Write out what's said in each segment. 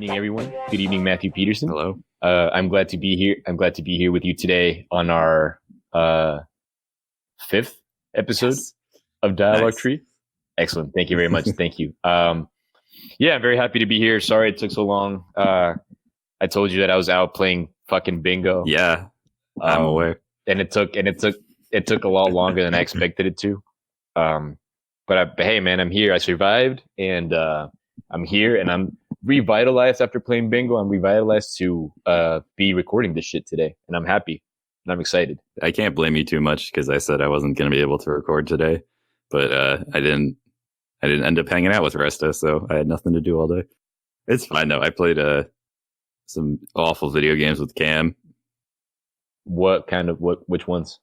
evening, everyone. Good evening, Matthew Peterson. Hello. I'm glad to be here. I'm glad to be here with you today on our fifth episode of Dialogue Tree. Excellent. Thank you very much. Thank you. Yeah, I'm very happy to be here. Sorry it took so long. I told you that I was out playing fucking bingo. Yeah, I'm aware. And it took a lot longer than I expected it to. But hey, man, I'm here. I survived, and I'm here, and I'm revitalized after playing bingo. I'm revitalized to be recording this shit today, and I'm happy, and I'm excited. I can't blame you too much because I said I wasn't going to be able to record today, but I didn't end up hanging out with Resta, so I had nothing to do all day. It's fine though. I played some awful video games with Cam. Which ones?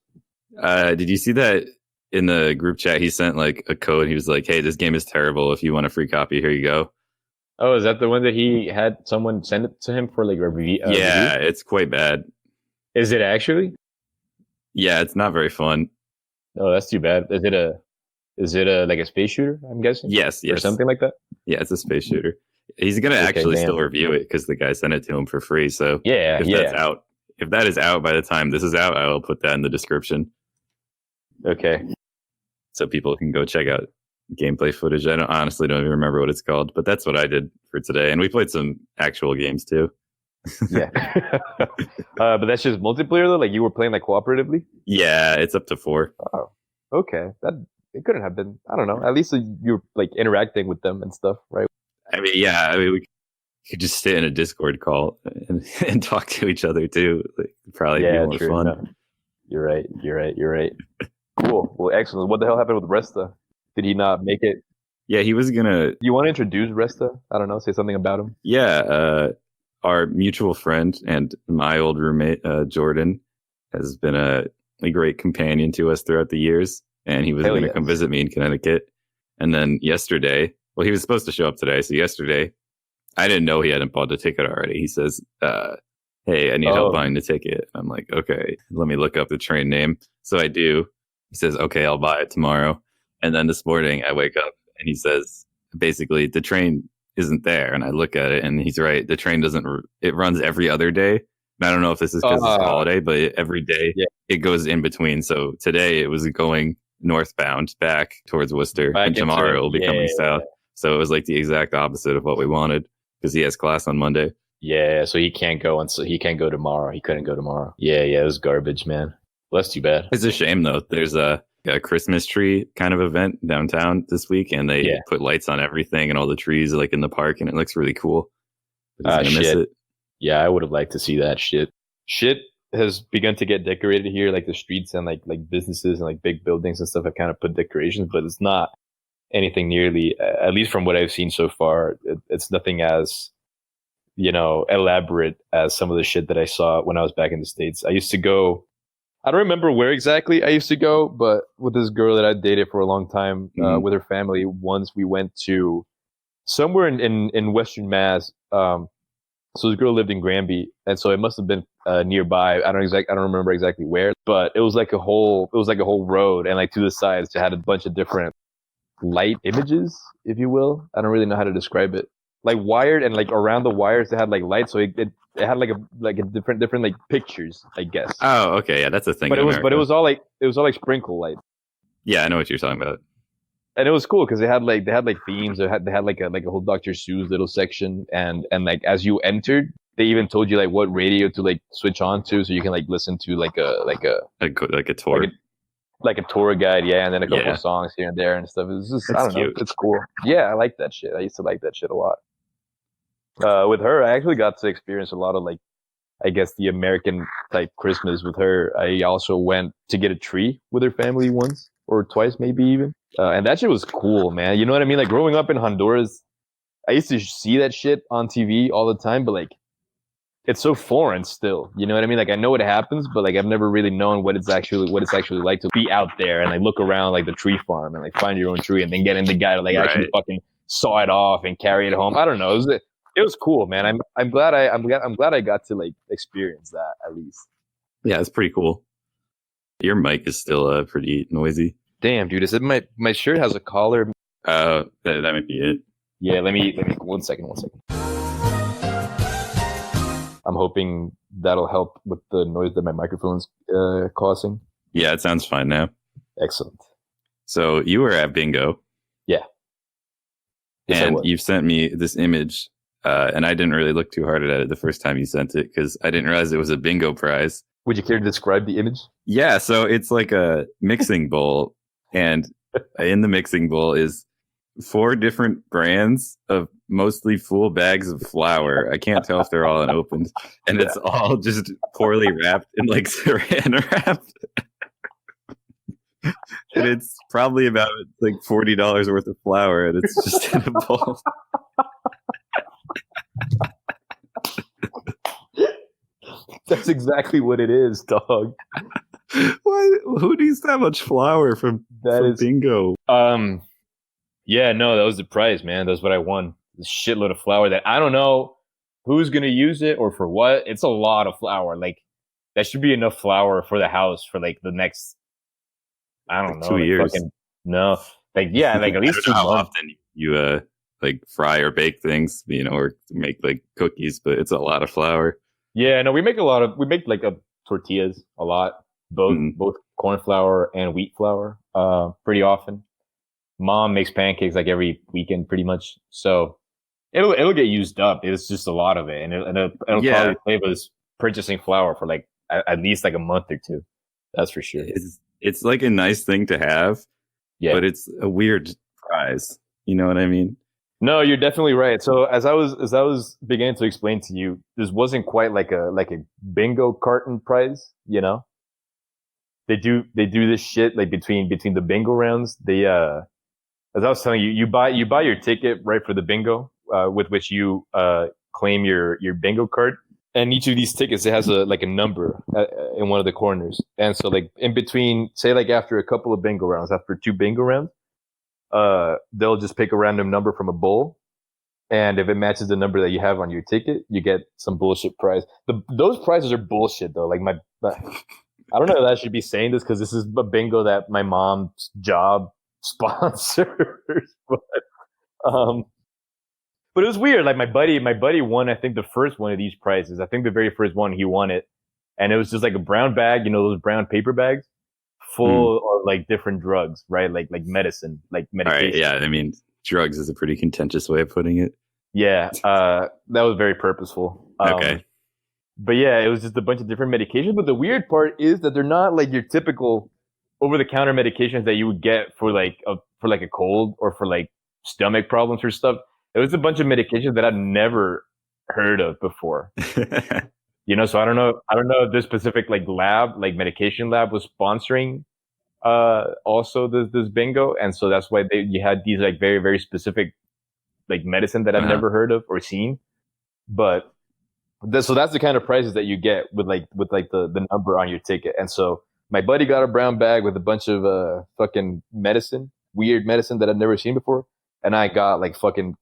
Did you see that in the group chat? He sent like a code. He was like, "Hey, this game is terrible. If you want a free copy, here you go." Oh, is that the one that he had someone send it to him for like a review? Yeah, it's quite bad. Is it actually? Yeah, it's not very fun. Oh, that's too bad. Is it a like a space shooter? I'm guessing. Yes, or something like that. Yeah, it's a space shooter. He's gonna actually still review it because the guy sent it to him for free. So if that is out by the time this is out, I will put that in the description. Okay. So people can go check out gameplay footage. I honestly don't even remember what it's called, but that's what I did for today. And we played some actual games too. Yeah. But that's just multiplayer though? Like you were playing like cooperatively? Yeah, it's up to 4. Oh, okay. It couldn't have been, I don't know. At least you're like interacting with them and stuff, right? We could just sit in a Discord call and talk to each other too. Like, probably be more fun. No. You're right. Cool. Well, excellent. What the hell happened with Resta? Did he not make it? Yeah, he was gonna. You want to introduce Resta? I don't know. Say something about him. Yeah, our mutual friend and my old roommate, Jordan, has been a great companion to us throughout the years. And he was going to come visit me in Connecticut. And then yesterday, well, he was supposed to show up today. So yesterday, I didn't know he hadn't bought the ticket already. He says, "Hey, I need help buying the ticket." I'm like, "Okay, let me look up the train name." So I do. He says, "Okay, I'll buy it tomorrow." And then this morning I wake up and he says, basically, the train isn't there. And I look at it and he's right. The train it runs every other day. And I don't know if this is because it's a holiday, but every day it goes in between. So today it was going northbound back towards Worcester, and tomorrow it will be coming south. So it was like the exact opposite of what we wanted because he has class on Monday. Yeah, so he can't go, and so he can't go tomorrow. He couldn't go tomorrow. Yeah, it was garbage, man. Well, that's too bad. It's a shame though. There's a Christmas tree kind of event downtown this week, and they put lights on everything, and all the trees are like in the park, and it looks really cool. But he's gonna miss it. Yeah, I would have liked to see that shit. Shit has begun to get decorated here, like the streets and like businesses and like big buildings and stuff have kind of put decorations, but it's not anything nearly, at least from what I've seen so far, it's nothing as, elaborate as some of the shit that I saw when I was back in the States. I used to go, I don't remember where exactly I used to go, but with this girl that I dated for a long time, with her family, once we went to somewhere in Western Mass. So this girl lived in Granby, and so it must have been nearby. I don't remember exactly where, but it was like a whole road, and like to the sides, it had a bunch of different light images, if you will. I don't really know how to describe it. Like wired, and like around the wires, they had like lights, so it had like a different like pictures, I guess. Oh, okay, yeah, that's a thing. But it was all like sprinkle lights. Yeah, I know what you're talking about. And it was cool because they had like themes. They had like a whole Dr. Seuss little section, and like as you entered, they even told you like what radio to like switch on to, so you can like listen to like a tour, like a tour guide, and then a couple of songs here and there and stuff. It's just I don't know, it's cool. Yeah, I like that shit. I used to like that shit a lot. With her, I actually got to experience a lot of like, I guess the American type Christmas with her. I also went to get a tree with her family once or twice, maybe even. And that shit was cool, man. You know what I mean? Like growing up in Honduras, I used to see that shit on TV all the time, but like, it's so foreign still. You know what I mean? Like I know what happens, but like I've never really known what it's actually like to be out there and like look around like the tree farm and like find your own tree and then get in the guy to like actually fucking saw it off and carry it home. I don't know. It was cool, man. I'm glad I got to like experience that at least. Yeah, it's pretty cool. Your mic is still pretty noisy. Damn, dude, is it my shirt has a collar? That might be it. Yeah, let me 1 second. I'm hoping that'll help with the noise that my microphone's causing. Yeah, it sounds fine now. Excellent. So you were at bingo. Yeah. Yes, and you've sent me this image, and I didn't really look too hard at it the first time you sent it because I didn't realize it was a bingo prize. Would you care to describe the image? Yeah, so it's like a mixing bowl, and in the mixing bowl is 4 different brands of mostly full bags of flour. I can't tell if they're all unopened, and it's all just poorly wrapped in like saran wrap. And it's probably about like $40 worth of flour, and it's just in a bowl. That's exactly what it is, dog. Why? Who needs that much flour from bingo? Yeah, no, that was the prize, man. That's what I won. This shitload of flour that I don't know who's gonna use it or for what. It's a lot of flour. Like that should be enough flour for the house for like the next, I don't know, 2 years. No, like yeah, like at least 2 months. How often you like fry or bake things, you know, or make like cookies, but it's a lot of flour. Yeah, no, we make like tortillas a lot, both corn flour and wheat flour, pretty often. Mom makes pancakes like every weekend, pretty much. So it'll get used up. It's just a lot of it, and it'll probably save us purchasing flour for like at least like a month or 2. That's for sure. It's like a nice thing to have, but it's a weird prize. You know what I mean? No, you're definitely right. So as I was beginning to explain to you, this wasn't quite like a bingo carton prize. You know, they do this shit like between the bingo rounds. They as I was telling you, you buy your ticket right for the bingo, with which you claim your bingo card. And each of these tickets, it has a number in one of the corners. And so like in between, say like after a couple of bingo rounds, after 2 bingo rounds, they'll just pick a random number from a bowl. And if it matches the number that you have on your ticket, you get some bullshit prize. Those prizes are bullshit though. Like I don't know if I should be saying this because this is a bingo that my mom's job sponsors, but it was weird. Like my buddy won, I think the first one of these prizes. I think the very first one he won it, and it was just like a brown bag, you know, those brown paper bags full of like different drugs, right? Like medicine, like medication. All right, yeah, I mean, drugs is a pretty contentious way of putting it. Yeah, that was very purposeful. Okay. But yeah, it was just a bunch of different medications. But the weird part is that they're not like your typical over-the-counter medications that you would get for like a cold or for like stomach problems or stuff. It was a bunch of medications that I'd never heard of before. You know, so I don't know if this specific like medication lab was sponsoring also this bingo, and so that's why you had these like very, very specific like medicine that I've never heard of or seen. But so that's the kind of prizes that you get with the number on your ticket. And so my buddy got a brown bag with a bunch of fucking weird medicine that I'd never seen before, and I got like fucking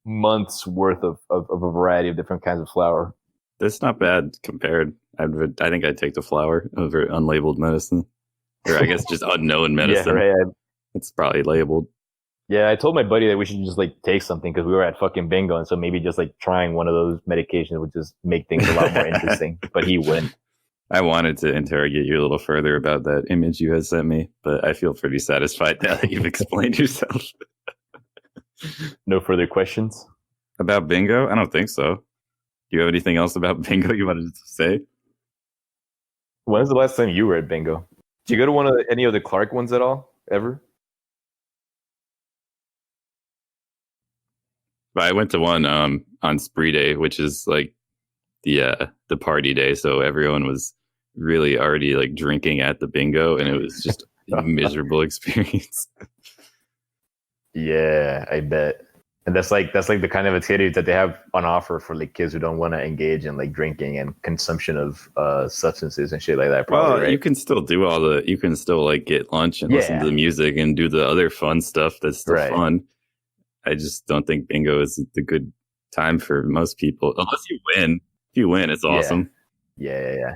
months worth of a variety of different kinds of flour. That's not bad compared. I think I'd take the flour over unlabeled medicine, or I guess just unknown medicine. Yeah, right. It's probably labeled. Yeah, I told my buddy that we should just like take something because we were at fucking bingo, and so maybe just like trying one of those medications would just make things a lot more interesting. But he wouldn't. I wanted to interrogate you a little further about that image you had sent me, but I feel pretty satisfied now that you've explained yourself. No further questions? About bingo? I don't think so. Do you have anything else about bingo you wanted to say? When's the last time you were at bingo? Did you go to any of the Clark ones at all? Ever? I went to one on Spree Day, which is like the party day. So everyone was really already like drinking at the bingo, and it was just a miserable experience. Yeah, I bet. And that's like the kind of activities that they have on offer for like kids who don't want to engage in like drinking and consumption of substances and shit like that. Probably, well, right? You can still do you can still like get lunch and listen to the music and do the other fun stuff that's still fun. I just don't think bingo is the good time for most people, unless you win. If you win, it's awesome. Yeah.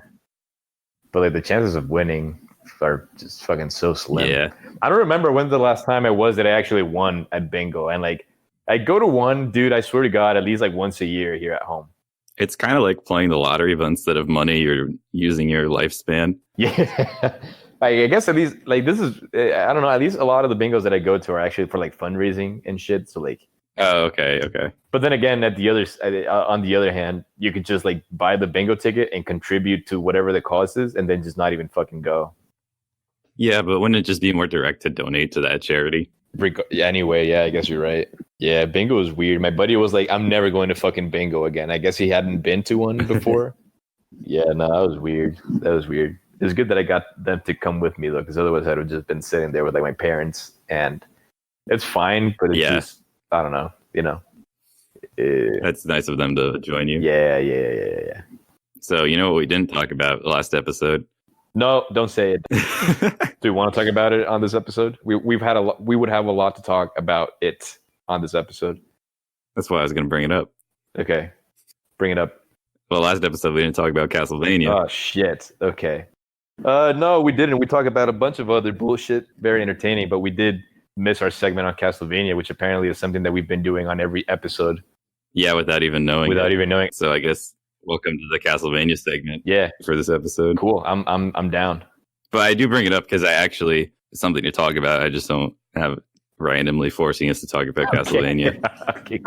But like the chances of winning are just fucking so slim. Yeah. I don't remember when the last time I was that I actually won at bingo. And like I go to one, dude, I swear to God, at least like once a year here at home. It's kind of like playing the lottery, but instead of money, you're using your lifespan. Yeah. I guess at least like this is I don't know, at least a lot of the bingos that I go to are actually for like fundraising and shit. So like Oh, okay. but then again, at the other on the other hand, you could just like buy the bingo ticket and contribute to whatever the cause is, and then just not even fucking go. Yeah, but wouldn't it just be more direct to donate to that charity? Anyway, yeah, I guess you're right. Yeah, bingo is weird. My buddy was like, "I'm never going to fucking bingo again." I guess he hadn't been to one before. Yeah, no, that was weird. That was weird. It was good that I got them to come with me though, because otherwise I'd have just been sitting there with like my parents, and it's fine, but it's just I don't know, you know. That's nice of them to join you. Yeah. So you know what we didn't talk about the last episode? No, don't say it. Do you want to talk about it on this episode? We would have a lot to talk about it on this episode. That's why I was going to bring it up. Okay, bring it up. Well, last episode we didn't talk about Castlevania. Oh shit. Okay. No, we didn't. We talked about a bunch of other bullshit, very entertaining, but we did miss our segment on Castlevania, which apparently is something that we've been doing on every episode. Yeah, without even knowing. So I guess welcome to the Castlevania segment. Yeah, for this episode. Cool. I'm down. But I do bring it up because it's something to talk about. I just don't have randomly forcing us to talk about Castlevania. Okay,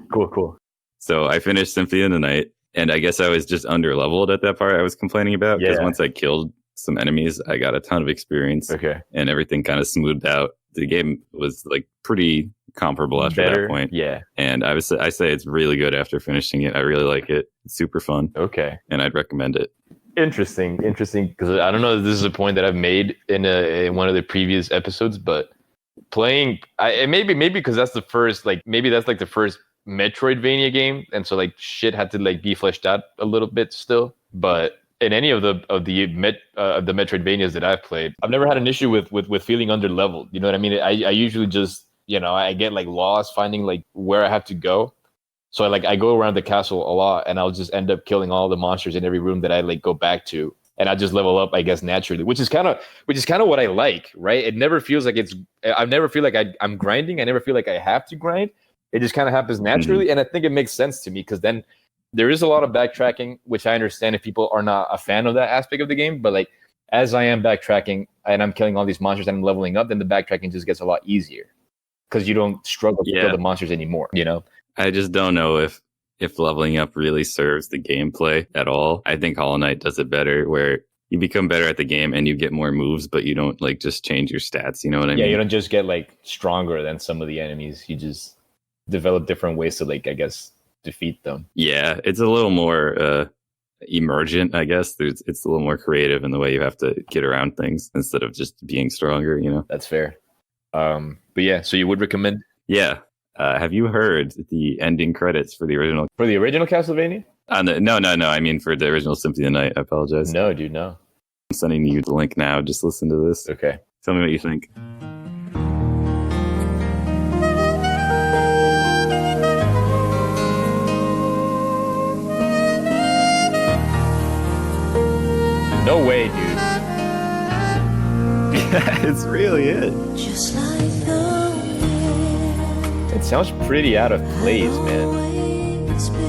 cool. So I finished Symphony of the Night, and I guess I was just under leveled at that part I was complaining about because once I killed some enemies, I got a ton of experience. Okay, and everything kind of smoothed out. The game was like pretty comparable after that point. Yeah, and I say it's really good after finishing it. I really like it. It's super fun. Okay, and I'd recommend it. Interesting. Because I don't know if this is a point that I've made in one of the previous episodes, but playing, maybe because that's the first, like maybe that's like the first Metroidvania game, and so like shit had to like be fleshed out a little bit still. But in any of the Metroidvanias that I've played, I've never had an issue with feeling under leveled. You know what I mean? I usually just I get like lost finding like where I have to go. So I go around the castle a lot, and I'll just end up killing all the monsters in every room that I like go back to, and I just level up, I guess, naturally, which is kind of what I like, right? It never feels like I never feel like I'm grinding. I never feel like I have to grind. It just kind of happens naturally, and I think it makes sense to me because then there is a lot of backtracking, which I understand if people are not a fan of that aspect of the game, but like as I am backtracking and I'm killing all these monsters and I'm leveling up, then the backtracking just gets a lot easier because you don't struggle to kill the monsters anymore, I just don't know if leveling up really serves the gameplay at all. I think Hollow Knight does it better, where you become better at the game and you get more moves, but you don't like just change your stats. You know what I mean? Yeah, you don't just get like stronger than some of the enemies. You just develop different ways to like, I guess, defeat them. Yeah, it's a little more emergent, I guess. It's a little more creative in the way you have to get around things instead of just being stronger. That's fair. But yeah, so you would recommend? Yeah. Have you heard the ending credits for the original? For the original Castlevania? No. I mean, for the original Symphony of the Night. I apologize. No, dude, no. I'm sending you the link now. Just listen to this. Okay. Tell me what you think. No way, dude. It's really it. Just like the wind. It sounds pretty out of place, man.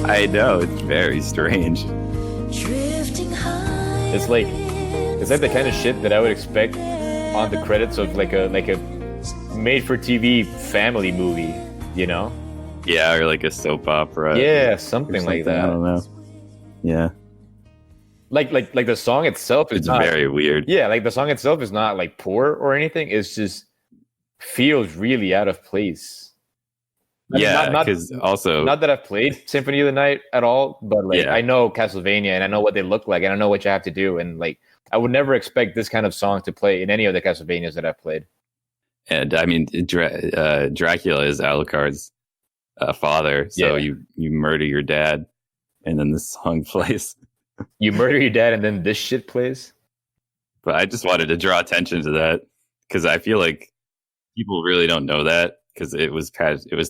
I know, it's very strange. It's like the kind of shit that I would expect on the credits of like a made-for-TV family movie, Yeah, or like a soap opera. Yeah, something like that. I don't know. Yeah. Like the song itself is not very weird. Yeah, like the song itself is not like poor or anything. It's just feels really out of place. Because also not that I've played Symphony of the Night at all, but like I know Castlevania and I know what they look like and I know what you have to do, and like I would never expect this kind of song to play in any of the Castlevanias that I've played. And I mean, Dracula is Alucard's father, so you murder your dad, and then this song plays. You murder your dad, and then this shit plays. But I just wanted to draw attention to that because I feel like people really don't know that. Because it was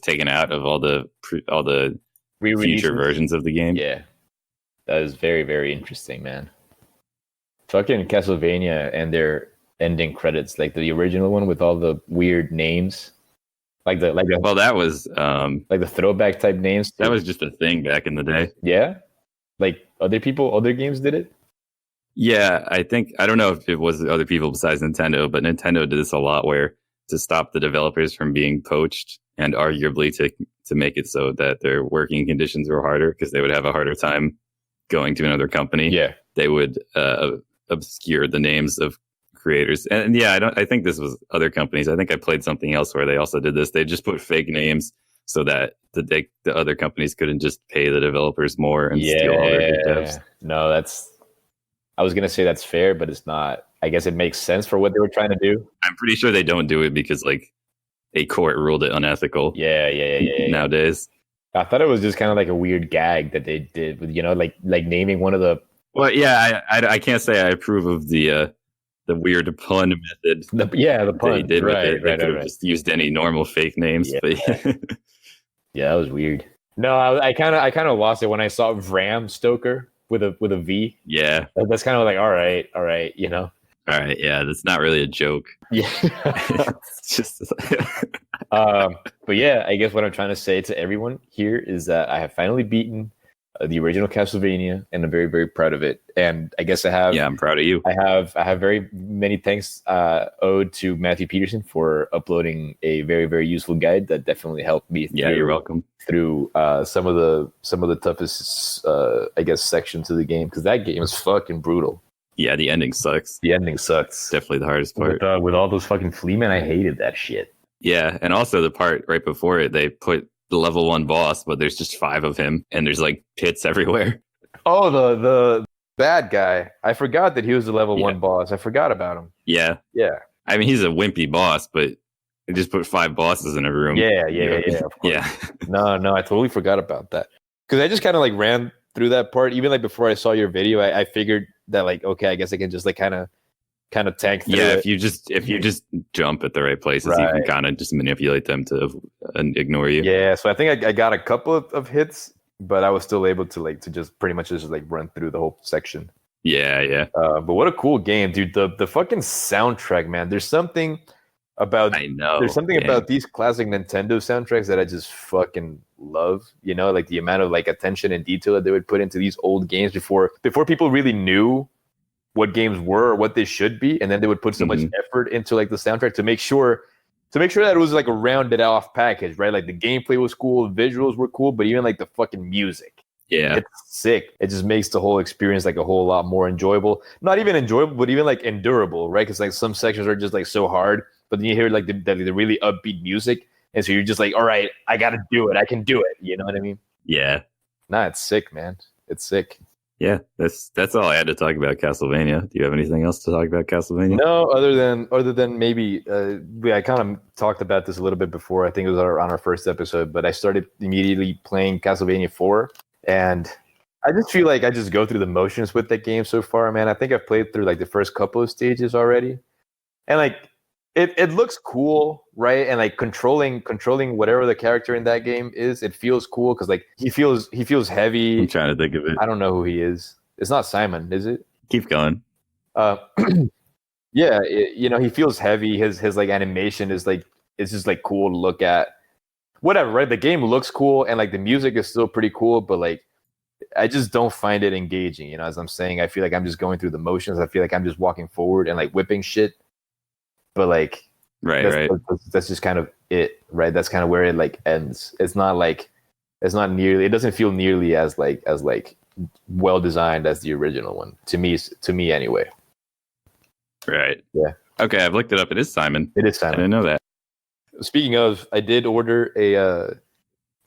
taken out of all the future versions of the game. Yeah, that is very, very interesting, man. Fucking Castlevania and their ending credits, like the original one with all the weird names, well, that was like the throwback type names. That was just a thing back in the day. Yeah, Like other games did it. Yeah, I don't know if it was other people besides Nintendo, but Nintendo did this a lot where to stop the developers from being poached and arguably to make it so that their working conditions were harder because they would have a harder time going to another company. Yeah. They would obscure the names of creators. And yeah, I think this was other companies. I think I played something else where they also did this. They just put fake names so that the other companies couldn't just pay the developers more and steal all their good devs. No, I was gonna say that's fair, but it's not. I guess it makes sense for what they were trying to do. I'm pretty sure they don't do it because like a court ruled it unethical. Yeah. Nowadays, I thought it was just kind of like a weird gag that they did with like naming one of the. Well, yeah, I can't say I approve of the weird pun method. The pun they did right, with it. They right, could have right. just used any normal fake names, Yeah. but Yeah, that was weird. No, I kind of lost it when I saw Bram Stoker with a V. yeah. That's kind of like all right, All right, yeah, that's not really a joke. Yeah. It's just But yeah, I guess what I'm trying to say to everyone here is that I have finally beaten the original Castlevania, and I'm very, very proud of it. And I guess I have. Yeah, I'm proud of you. I have very many thanks owed to Matthew Peterson for uploading a very, very useful guide that definitely helped me. Yeah, you're welcome. Through some of the toughest, I guess, sections of the game, because that game is fucking brutal. Yeah, the ending sucks. The ending sucks. Definitely the hardest part. With all those fucking flea men, I hated that shit. Yeah, and also the part right before it, they put the level 1 boss, but there's just 5 of him, and there's like pits everywhere. Oh, the bad guy. I forgot that he was the level 1 boss. I forgot about him. Yeah. Yeah. I mean, he's a wimpy boss, but they just put 5 bosses in a room. Yeah. Yeah. No, I totally forgot about that. Because I just kind of like ran through that part. Even like before I saw your video, I figured that like, okay, I guess I can just like kind of tank through it. if you just jump at the right places, you can kind of just manipulate them to ignore you. Yeah, so I think I got a couple of hits, but I was still able to just pretty much just like run through the whole section. Yeah. But what a cool game, dude. The fucking soundtrack, man. There's something about about these classic Nintendo soundtracks that I just fucking love. You know, like the amount of like attention and detail that they would put into these old games before people really knew what games were or what they should be, and then they would put so much effort into like the soundtrack to make sure that it was like a rounded off package, right? Like the gameplay was cool, the visuals were cool, but even like the fucking music, it's sick. It just makes the whole experience like a whole lot more enjoyable. Not even enjoyable, but even like endurable, right? Because like some sections are just like so hard, but then you hear like the really upbeat music, and so you're just like, all right, I gotta do it, I can do it. You know what I mean? Yeah. Nah, it's sick, man. It's sick. Yeah, that's all I had to talk about Castlevania. Do you have anything else to talk about Castlevania? No, other than maybe I kind of talked about this a little bit before. I think it was on our first episode, but I started immediately playing Castlevania 4, and I just feel like I just go through the motions with that game so far, man. I think I've played through like the first couple of stages already, and like it looks cool, right? And like controlling whatever the character in that game is, it feels cool because like he feels heavy. I'm trying to think of it. I don't know who he is. It's not Simon, is it? Keep going. Yeah, he feels heavy. His like animation is like, it's just like cool to look at. Whatever, right? The game looks cool and like the music is still pretty cool, but like I just don't find it engaging. You know, as I'm saying, I feel like I'm just going through the motions. I feel like I'm just walking forward and like whipping shit. But like, that's just kind of it, right? That's kind of where it like ends. It doesn't feel nearly as well designed as the original one to me anyway. Right. Yeah. Okay, I've looked it up. It is Simon. It is Simon. I didn't know that. Speaking of, I did order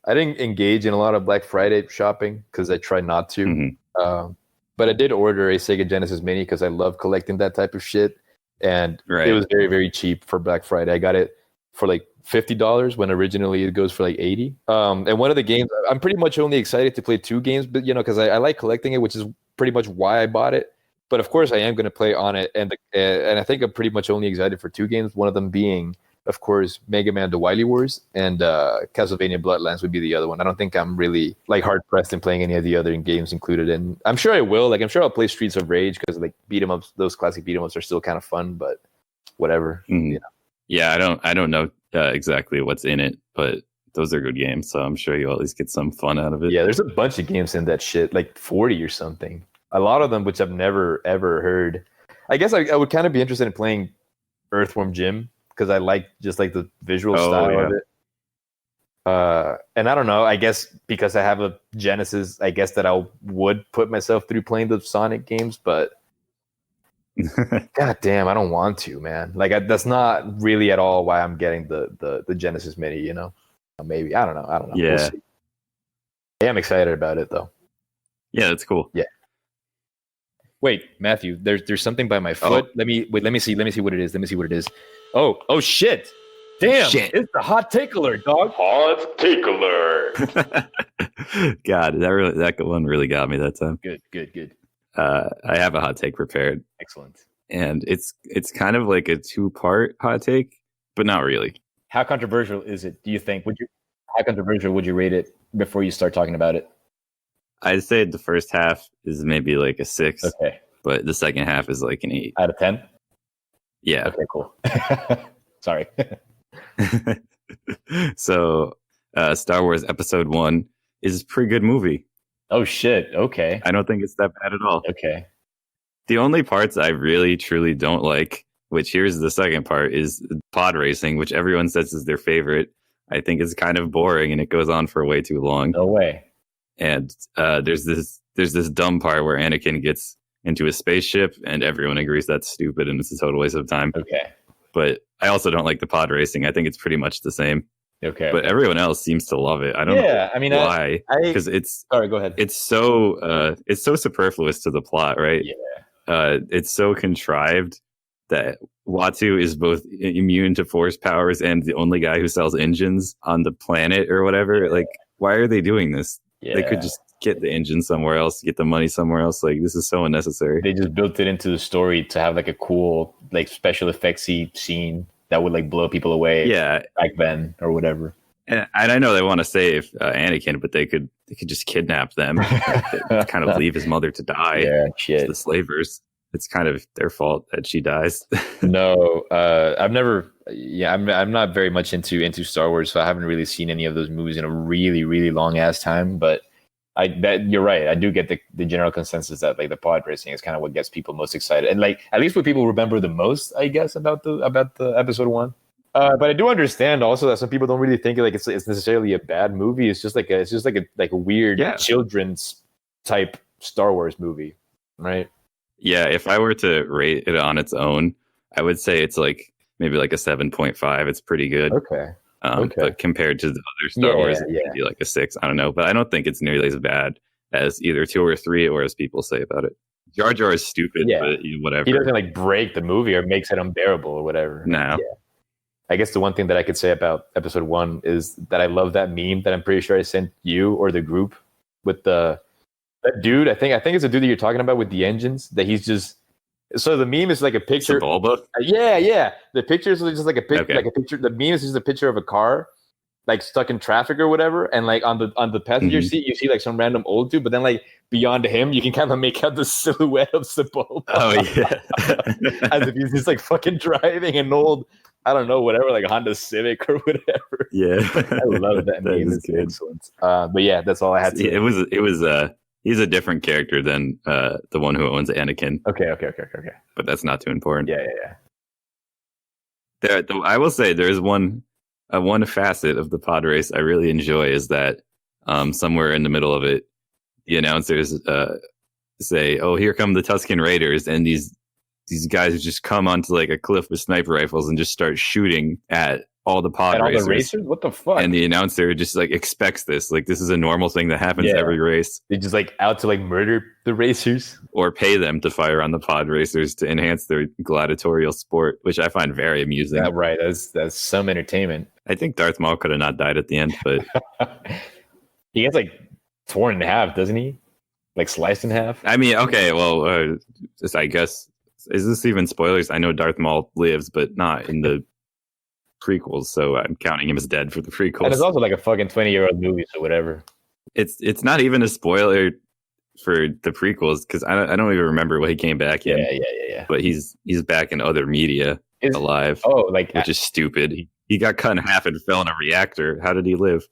I didn't engage in a lot of Black Friday shopping because I try not to. But I did order a Sega Genesis Mini because I love collecting that type of shit. And it was very, very cheap for Black Friday. I got it for like $50 when originally it goes for like $80. And one of the games, I'm pretty much only excited to play 2 games, but because I like collecting it, which is pretty much why I bought it. But of course, I am going to play on it, and I think I'm pretty much only excited for 2 games. One of them being, of course, Mega Man: The Wily Wars, and Castlevania Bloodlines would be the other one. I don't think I'm really like hard pressed in playing any of the other games included. And I'm sure I will. Like I'm sure I'll play Streets of Rage because like beat 'em ups, those classic beat 'em ups are still kind of fun. But whatever. Yeah, I don't know exactly what's in it, but those are good games. So I'm sure you at least get some fun out of it. Yeah, there's a bunch of games in that shit, like 40 or something. A lot of them which I've never ever heard. I guess I would kind of be interested in playing Earthworm Jim because I like just like the visual style of it. And I don't know. I guess because I have a Genesis, I guess that I would put myself through playing the Sonic games, but god damn, I don't want to, man. Like that's not really at all why I'm getting the Genesis Mini. You know, maybe I don't know. Yeah, we'll see. I am excited about it though. Yeah, that's cool. Yeah. Wait, Matthew, there's something by my foot. Let me see what it is. Oh shit. Damn, Shit. It's the hot take alert, dog. Hot take alert. God, that one really got me that time. Good. I have a hot take prepared. Excellent. And it's kind of like a 2-part hot take, but not really. How controversial is it, do you think? How controversial would you rate it before you start talking about it? I'd say the first half is maybe like a 6. Okay. But the second half is like an 8. Out of 10? Yeah. Okay, cool. Sorry. So, Star Wars Episode 1 is a pretty good movie. Oh, shit. Okay. I don't think it's that bad at all. Okay. The only parts I really, truly don't like, which here's the second part, is pod racing, which everyone says is their favorite. I think it's kind of boring and it goes on for way too long. No way. And there's this dumb part where Anakin gets into a spaceship and everyone agrees that's stupid and it's a total waste of time. Okay. But I also don't like the pod racing. I think it's pretty much the same. Okay. But everyone else seems to love it. I don't know why. Because it's sorry, go ahead. It's so superfluous to the plot, right? Yeah. It's so contrived that Watu is both immune to force powers and the only guy who sells engines on the planet or whatever. Yeah. Like, why are they doing this? Yeah. They could just get the engine somewhere else, get the money somewhere else. Like, this is so unnecessary. They just built it into the story to have like a cool, like special effectsy scene that would like blow people away. Yeah, back then or whatever. And I know they want to save Anakin, but they could just kidnap them, kind of leave his mother to die. Yeah, shit. The slavers. It's kind of their fault that she dies. No, I've never. Yeah, I'm not very much into Star Wars, so I haven't really seen any of those movies in a really, really long ass time. But you're right. I do get the general consensus that like the pod racing is kind of what gets people most excited, and like at least what people remember the most, I guess, about the episode 1. But I do understand also that some people don't really think like it's necessarily a bad movie. It's just like a weird children's type Star Wars movie, right? Yeah, if I were to rate it on its own, I would say it's like maybe like a 7.5. It's pretty good. Okay. But compared to the other Star Wars, it'd be like a 6. I don't know, but I don't think it's nearly as bad as either 2 or 3 or as people say about it. Jar Jar is stupid, but whatever. He doesn't like break the movie or makes it unbearable or whatever. No. Yeah. I guess the one thing that I could say about episode 1 is that I love that meme that I'm pretty sure I sent you or the group with that dude. I think it's a dude that you're talking about with the engines. That he's just so the meme is like a picture. Sebulba? Yeah. The picture is just like a picture. Okay. Like a picture. The meme is just a picture of a car, like stuck in traffic or whatever. And like on the passenger seat, you see like some random old dude. But then like beyond him, you can kind of make out the silhouette of Sebulba. Oh yeah, as if he's just like fucking driving an old, I don't know, whatever, like a Honda Civic or whatever. Yeah, I love that meme. It's excellent. But yeah, that's all I had to say. It was he's a different character than the one who owns Anakin. Okay. But that's not too important. Yeah. I will say there is one facet of the pod race I really enjoy is that somewhere in the middle of it, the announcers say, "Oh, here come the Tusken Raiders," and these guys just come onto like a cliff with sniper rifles and just start shooting at all the pod racers. All the racers? What the fuck? And the announcer just like expects this. Like this is a normal thing that happens every race. They just like out to like murder the racers or pay them to fire on the pod racers to enhance their gladiatorial sport, which I find very amusing. Yeah, right. That's some entertainment. I think Darth Maul could have not died at the end, but he gets like torn in half, doesn't he? Like sliced in half. I mean, okay, well, I guess is this even spoilers? I know Darth Maul lives, but not in the prequels, so I'm counting him as dead for the prequels. And it's also like a fucking 20-year-old movie, so whatever. It's not even a spoiler for the prequels because I don't even remember what he came back in. Yeah. But he's back in other media alive. Oh, like which is stupid. He got cut in half and fell in a reactor. How did he live?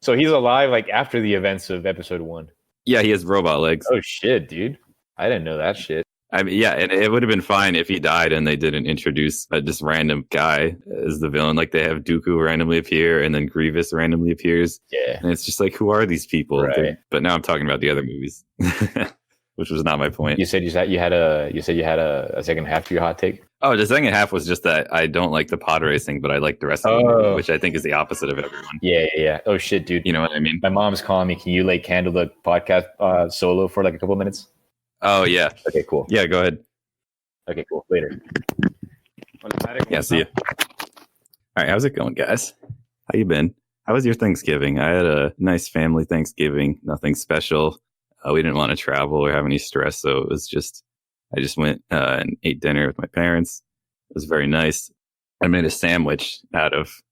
So he's alive like after the events of episode 1. Yeah, he has robot legs. Oh shit, dude! I didn't know that shit. I mean, yeah, and it would have been fine if he died and they didn't introduce this random guy as the villain. Like they have Dooku randomly appear and then Grievous randomly appears. Yeah, and it's just like, who are these people? Right. But now I'm talking about the other movies, which was not my point. You said you had a second half to your hot take. Oh, the second half was just that I don't like the pod racing, but I like the rest of the movie, which I think is the opposite of everyone. Yeah. Oh shit, dude. You know what I mean? My mom's calling me. Can you like handle the podcast solo for like a couple of minutes? Oh yeah. Okay, cool. Yeah, go ahead. Okay, cool. Later. Yeah, see you. All right, how's it going, guys? How you been? How was your Thanksgiving? I had a nice family Thanksgiving. Nothing special. We didn't want to travel or have any stress, so it was just I just went and ate dinner with my parents. It was very nice. I made a sandwich out of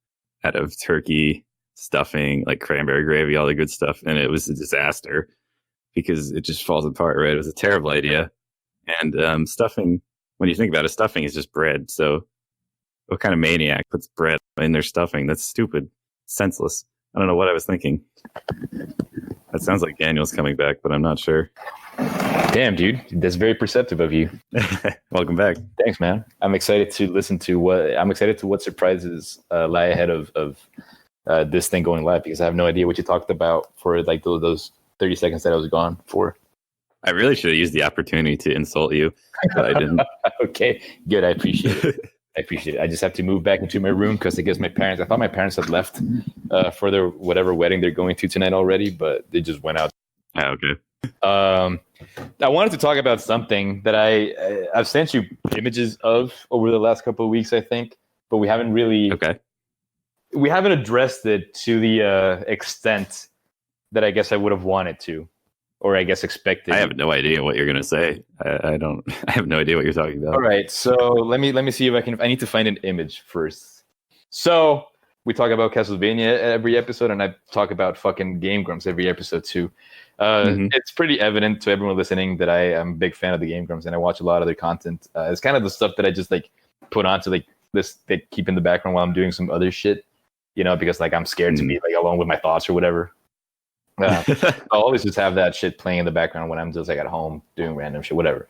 turkey, stuffing, like cranberry gravy, all the good stuff, and it was a disaster because it just falls apart. Right, it was a terrible idea. And stuffing, when you think about it, stuffing is just bread. So, what kind of maniac puts bread in their stuffing? That's stupid, senseless. I don't know what I was thinking. That sounds like Daniel's coming back, but I'm not sure. Damn, dude, that's very perceptive of you. Welcome back. Thanks, man. I'm excited to listen to what surprises lie ahead of this thing going live, because I have no idea what you talked about for like those 30 seconds that I was gone for. I really should have used the opportunity to insult you, but I didn't. Okay, good. I appreciate it. I just have to move back into my room because I guess I thought my parents had left for their whatever wedding they're going to tonight already, but they just went out. Oh, okay. I wanted to talk about something that I've sent you images of over the last couple of weeks, I think, but we haven't really we haven't addressed it to the extent that I guess I would have wanted to, or I guess expected. I have no idea what you're gonna say. I don't. I have no idea what you're talking about. All right, so let me see if I can. I need to find an image first. So we talk about Castlevania every episode, and I talk about fucking Game Grumps every episode too. It's pretty evident to everyone listening that I am a big fan of the Game Grumps, and I watch a lot of their content. It's kind of the stuff that I just like put on to like this, they keep in the background while I'm doing some other shit, you know, because like I'm scared to be like alone with my thoughts or whatever. I'll always just have that shit playing in the background when I'm just like at home doing random shit, whatever.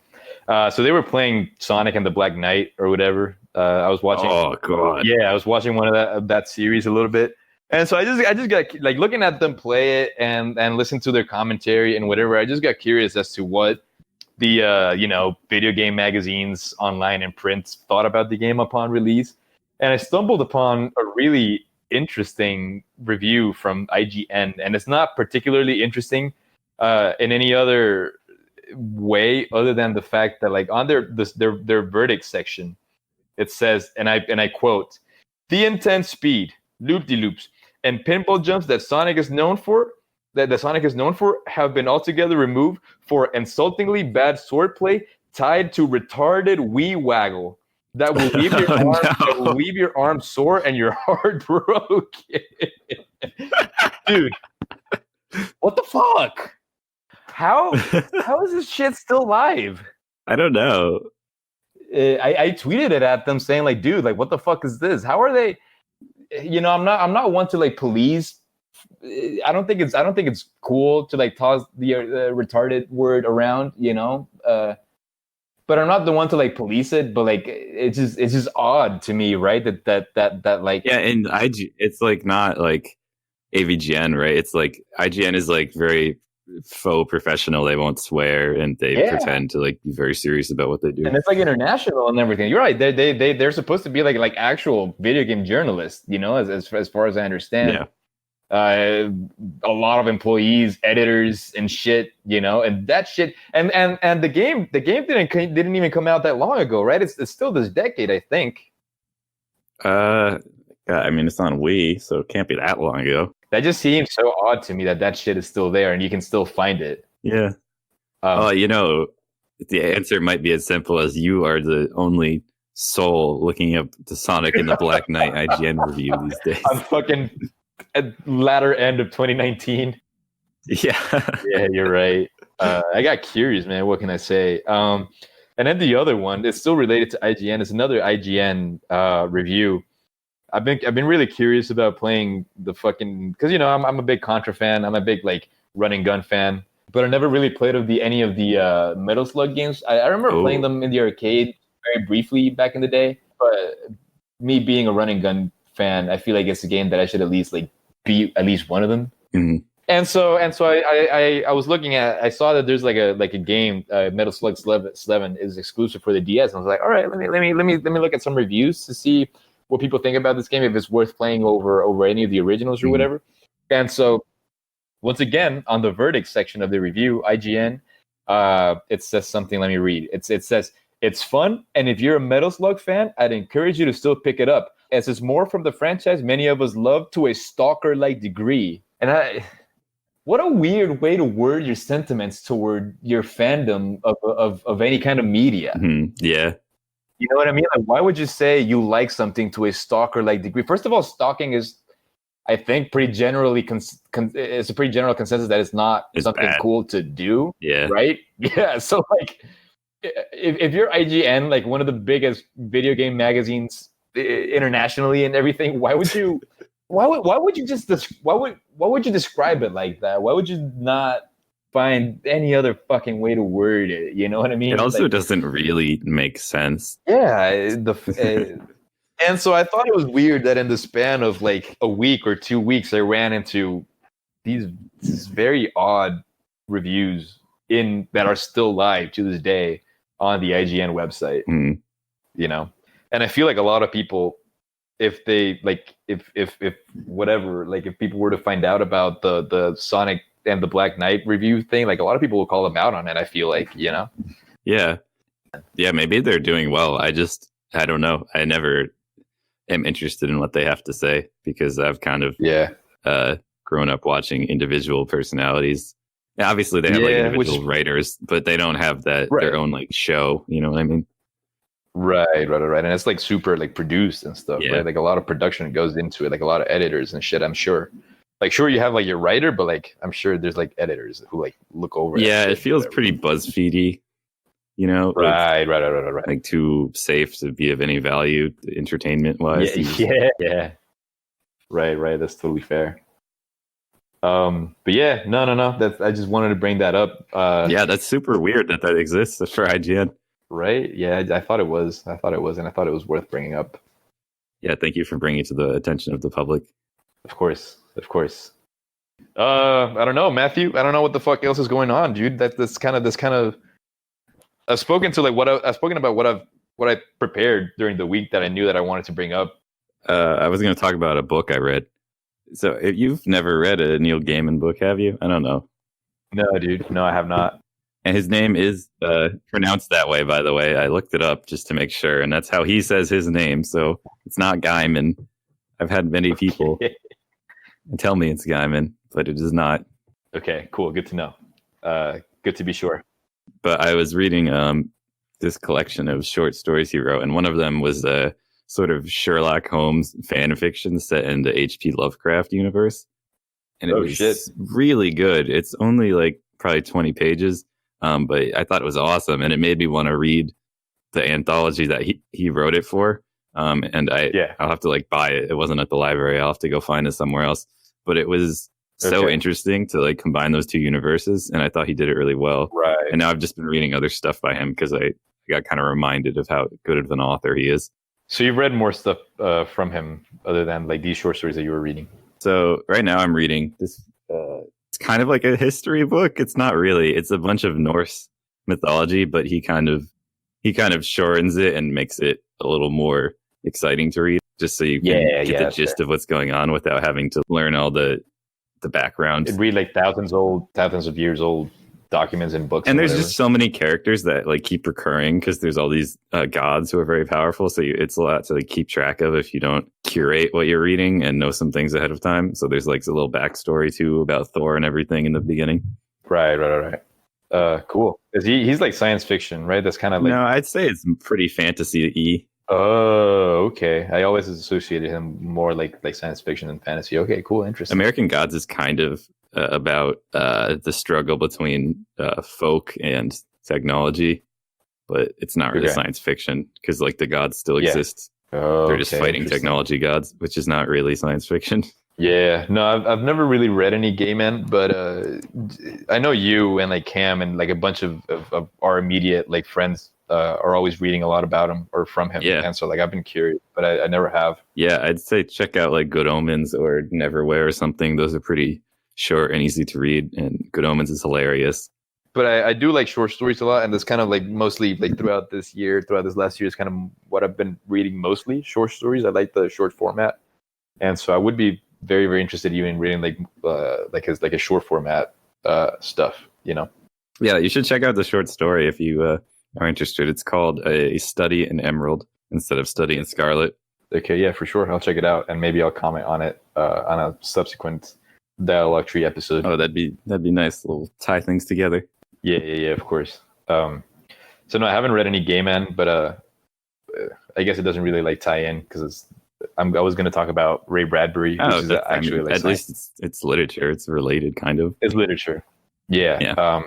So they were playing Sonic and the Black Knight or whatever. I was watching. Oh god. Yeah, I was watching one of that series a little bit, and so I just got like looking at them play it and listen to their commentary and whatever. I just got curious as to what the video game magazines online and print thought about the game upon release, and I stumbled upon a really interesting review from IGN, and it's not particularly interesting in any other way other than the fact that like on their verdict section it says, and I quote, "The intense speed, loop-de-loops, and pinball jumps that Sonic is known for have been altogether removed for insultingly bad swordplay tied to retarded wee waggle that will leave your arm, that will leave your arm sore and your heart broken." Dude, what the fuck? How is this shit still live? I don't know. I tweeted it at them saying like, dude, like what the fuck is this? How are they? You know, I'm not one to like police. I don't think it's cool to like toss the retarded word around, you know. But I'm not the one to like police it. But like, it's just odd to me, right? That like, yeah, and it's like not like AVGN, right? It's like IGN is like very faux professional. They won't swear and they pretend to like be very serious about what they do, and it's like international and everything. You're right. They're supposed to be like actual video game journalists, you know, as far as I understand. Yeah. A lot of employees, editors, and shit, you know, and that shit, and the game didn't even come out that long ago, right? It's still this decade, I think. I mean, it's on Wii, so it can't be that long ago. That just seems so odd to me that shit is still there and you can still find it. Yeah. You know, the answer might be as simple as you are the only soul looking up the Sonic and the Black Knight IGN review these days. I'm fucking at latter end of 2019. Yeah. Yeah, you're right. I got curious, man. What can I say? And then the other one, it's still related to IGN. It's another IGN review. I've been really curious about playing the fucking, because I'm a big Contra fan. I'm a big like run and gun fan, but I never really played any of the Metal Slug games. I remember playing them in the arcade very briefly back in the day, but me being a run and gun fan, I feel like it's a game that I should at least like beat at least one of them. Mm-hmm. And so I was looking at, I saw that there's like a game, Metal Slug 11 is exclusive for the DS. And I was like, all right, let me look at some reviews to see what people think about this game, if it's worth playing over any of the originals or whatever. And so once again, on the verdict section of the review, IGN, it says something. Let me read. It says, it's fun, and if you're a Metal Slug fan, I'd encourage you to still pick it up, as it's more from the franchise many of us love to a stalker-like degree. And what a weird way to word your sentiments toward your fandom of any kind of media. Mm-hmm. Yeah. You know what I mean? Like, why would you say you like something to a stalker-like degree? First of all, stalking is, I think, pretty generally it's a pretty general consensus that it's not something bad. Cool to do. Yeah. Right? Yeah. So like, if you're IGN, like one of the biggest video game magazines internationally and everything, why would you describe it like that? Why would you not find any other fucking way to word it? You know what I mean? It also doesn't really make sense. Yeah. And so I thought it was weird that in the span of like a week or 2 weeks, I ran into these very odd reviews that are still live to this day on the IGN website. You know, and I feel like a lot of people, if they like, if whatever, like if people were to find out about the Sonic and the Black Knight review thing, like a lot of people will call them out on it. I feel like, yeah, maybe they're doing well. I don't know. I never am interested in what they have to say, because I've kind of grown up watching individual personalities. Yeah, obviously they have like individual writers, but they don't have that their own like show. You know what I mean? Right. And it's like super like produced and stuff. Right? Like a lot of production goes into it, like a lot of editors and shit. I'm sure. Like, sure, you have like your writer, but like I'm sure there's like editors who like look over. Yeah, it feels pretty BuzzFeedy. You know, right. Like too safe to be of any value, entertainment wise. Yeah. Right. That's totally fair. But yeah, no. I just wanted to bring that up. That's super weird that exists for IGN. Right? Yeah, I thought it was, and I thought it was worth bringing up. Yeah, thank you for bringing it to the attention of the public. Of course. I don't know, Matthew. I don't know what the fuck else is going on, dude. This kind of. I've spoken to like I've spoken about what I prepared during the week that I knew that I wanted to bring up. I was going to talk about a book I read. So if you've never read a Neil Gaiman book, have you? I don't know. No, dude. No, I have not. And his name is pronounced that way, by the way. I looked it up just to make sure, and that's how he says his name. So it's not Gaiman. I've had many people tell me it's Gaiman, but it is not. Okay, cool. Good to know. Good to be sure. But I was reading this collection of short stories he wrote, and one of them was a sort of Sherlock Holmes fan fiction set in the H.P. Lovecraft universe. And it was really good. It's only like probably 20 pages, but I thought it was awesome. And it made me want to read the anthology that he wrote it for. And I'll have to like buy it. It wasn't at the library. I'll have to go find it somewhere else. But it was so interesting to like combine those two universes. And I thought he did it really well. Right. And now I've just been reading other stuff by him because I got kind of reminded of how good of an author he is. So you've read more stuff from him other than like these short stories that you were reading? So right now I'm reading this. It's kind of like a history book. It's not really. It's a bunch of Norse mythology, but he kind of shortens it and makes it a little more exciting to read, just so you can get the gist of what's going on without having to learn all the background. It'd read like thousands of years old documents and books, and there's just so many characters that like keep recurring because there's all these gods who are very powerful, so it's a lot to like keep track of if you don't curate what you're reading and know some things ahead of time. So there's like a little backstory too about Thor and everything in the beginning. Right. Cool. He's like science fiction, right? That's kind of like, no, I'd say it's pretty fantasy-y. Oh, okay. I always associated him more like science fiction and fantasy. Okay, cool, interesting. American Gods is kind of about the struggle between folk and technology, but it's not really science fiction because like the gods still exist. Oh, They're just okay, fighting interesting. technology gods, which is not really science fiction. Yeah, no, I've never really read any gay men, but I know you and like Cam and like a bunch of our immediate like friends are always reading a lot about him or from him, Yeah. and so like I've been curious, but I never have. Yeah, I'd say check out like Good Omens or Neverwhere or something. Those are pretty short and easy to read, and Good Omens is hilarious. But I do like short stories a lot, and that's kind of like mostly like throughout this last year is kind of what I've been reading mostly short stories. I like the short format, and so I would be very very interested even in reading like his like a short format stuff. You know. Yeah, you should check out the short story if you are interested. It's called A Study in Emerald instead of Study in Scarlet. Okay, yeah, for sure. I'll check it out, and maybe I'll comment on it on a subsequent Dialogue Tree episode. Oh, that'd be nice. We'll tie things together. Yeah, of course. So no, I haven't read any gay men, but I guess it doesn't really like tie in because I was going to talk about Ray Bradbury, which is actually like at least it's literature. It's related, kind of. It's literature. Yeah.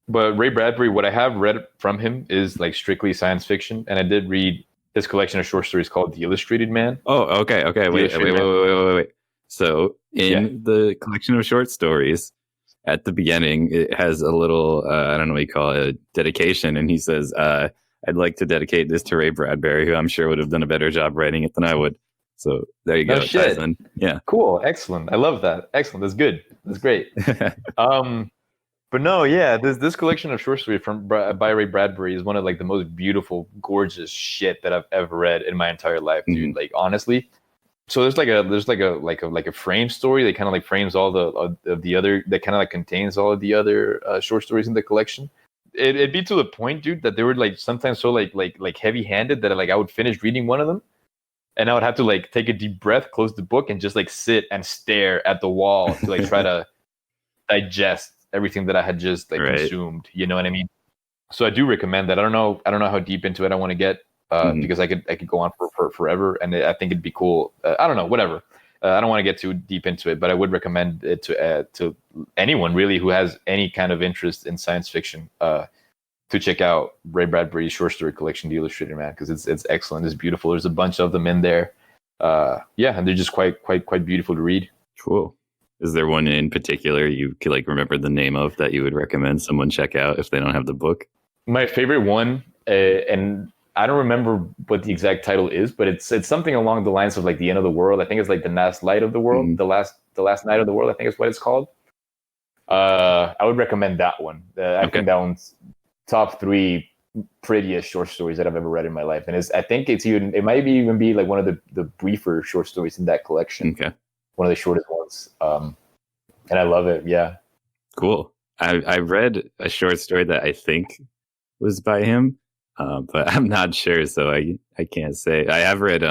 But Ray Bradbury, what I have read from him is like strictly science fiction, and I did read his collection of short stories called The Illustrated Man. Oh, okay. Wait. So in the collection of short stories, at the beginning, it has a little, I don't know what you call it, a dedication. And he says, I'd like to dedicate this to Ray Bradbury, who I'm sure would have done a better job writing it than I would. So there you go. No shit. Yeah. Cool. Excellent. I love that. Excellent. That's good. That's great. But no, yeah, this collection of short stories by Ray Bradbury is one of like the most beautiful, gorgeous shit that I've ever read in my entire life, dude. Mm-hmm. Like honestly. So there's a frame story that kind of like frames all of the other that kind of like contains all of the other short stories in the collection. It'd be to the point, dude, that they were like sometimes so like heavy handed that like I would finish reading one of them, and I would have to like take a deep breath, close the book, and just like sit and stare at the wall to like try to digest everything that I had just like consumed. You know what I mean? So I do recommend that. I don't know how deep into it I want to get. Because I could go on for forever, and I think it'd be cool. I don't know, whatever. I don't want to get too deep into it, but I would recommend it to anyone really who has any kind of interest in science fiction to check out Ray Bradbury's short story collection, The Illustrated Man, because it's excellent. It's beautiful. There's a bunch of them in there. And they're just quite beautiful to read. Cool. Is there one in particular you could like remember the name of that you would recommend someone check out if they don't have the book? My favorite one, and I don't remember what the exact title is, but it's something along the lines of like the end of the world. I think it's like the last light of the world, the last night of the world. I think is what it's called. I would recommend that one. I think that one's top 3 prettiest short stories that I've ever read in my life, and it might even be like one of the briefer short stories in that collection. Okay, one of the shortest ones. And I love it. Yeah, cool. I read a short story that I think was by him. But I'm not sure, so I can't say. I have read